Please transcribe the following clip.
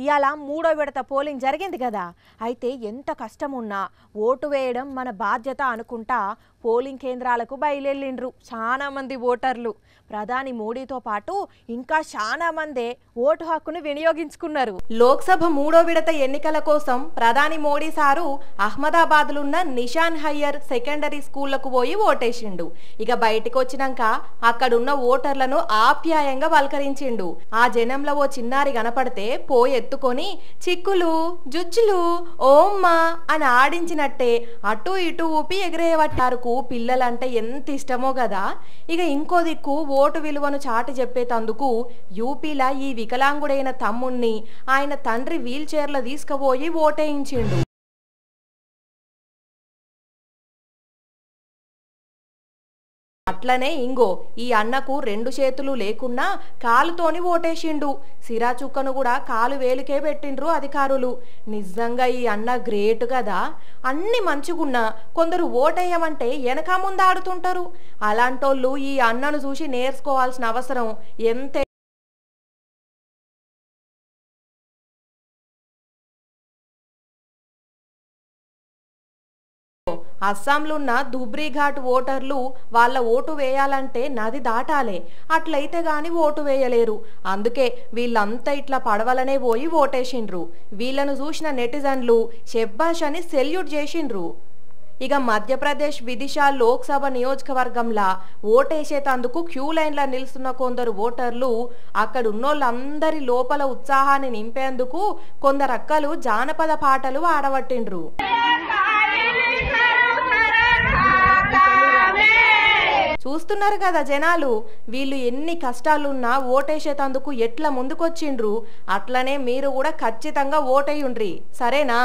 ఇయాల మూడో విడత పోలింగ్ జరిగింది కదా. అయితే ఎంత కష్టం ఉన్నా ఓటు వేయడం మన బాధ్యత అనుకుంటా పోలింగ్ కేంద్రాలకు బయలుదేరిండ్రు చాలా మంది ఓటర్లు. ప్రధాని మోడీతో పాటు ఇంకా చాలా మందే ఓటు హక్కును వినియోగించుకున్నారు. లోక్సభ మూడో విడత ఎన్నికల కోసం ప్రధాని మోడీ సారు అహ్మదాబాద్లున్న నిషాన్ హయ్యర్ సెకండరీ స్కూళ్లకు పోయి ఓటేసిండు. ఇక బయటికి వచ్చినాక అక్కడున్న ఓటర్లను ఆప్యాయంగా పలకరించిండు. ఆ జనంలో ఓ చిన్నారి కనపడితే పోయి ఎత్తుకొని చిక్కులు జుచ్చులు ఓమ్మా అని ఆడించినట్టే అటు ఇటు ఊపి ఎగిరేయబట్టారు. పిల్లలంటే ఎంత ఇష్టమో కదా. ఇక ఇంకో దిక్కు ఓటు విలువను చాటి చెప్పేతందుకు యూపీలా ఈ వికలాంగుడైన తమ్ముణ్ణి ఆయన తండ్రి వీల్ చైర్లో తీసుకుపోయి ఓటేయించిండు. అట్లనే ఇంగో ఈ అన్నకు రెండు చేతులు లేకున్నా కాలుతోని ఓటేసిండు. సిరా చుక్కను కూడా కాలు వేలికే పెట్టిండ్రు అధికారులు. నిజంగా ఈ అన్న గ్రేట్ కదా. అన్ని మంచిగున్నా కొందరు ఓటేయమంటే వెనక ముందు ఆడుతుంటారు. అలాంటోళ్ళు ఈ అన్నను చూసి నేర్చుకోవాల్సిన అవసరం ఎంత. అస్సాంలున్న ధుబ్రీ ఘాట్ ఓటర్లు వాళ్ళ ఓటు వేయాలంటే నది దాటాలే, అట్లయితే గాని ఓటు వేయలేరు. అందుకే వీళ్ళంతా ఇట్లా పడవలనే పోయి ఓటేసిండ్రు. వీళ్ళను చూసిన నెటిజన్లు షెబ్బాష్ అని సెల్యూట్ చేసిండ్రు. ఇక మధ్యప్రదేశ్ విదిశా లోక్సభ నియోజకవర్గంలా ఓటేసేతందుకు క్యూ లైన్లో నిలుస్తున్న కొందరు ఓటర్లు అక్కడున్నోళ్ళందరి లోపల ఉత్సాహాన్ని నింపేందుకు కొందరక్కలు జానపద పాటలు ఆడబట్టిండ్రు. చూస్తున్నారు కదా జనాలు, వీళ్ళు ఎన్ని కష్టాలున్నా ఓటేసేతందుకు ఎట్లా ముందుకొచ్చిండ్రు. అట్లనే మీరు కూడా ఖచ్చితంగా ఓటేయుండ్రి, సరేనా?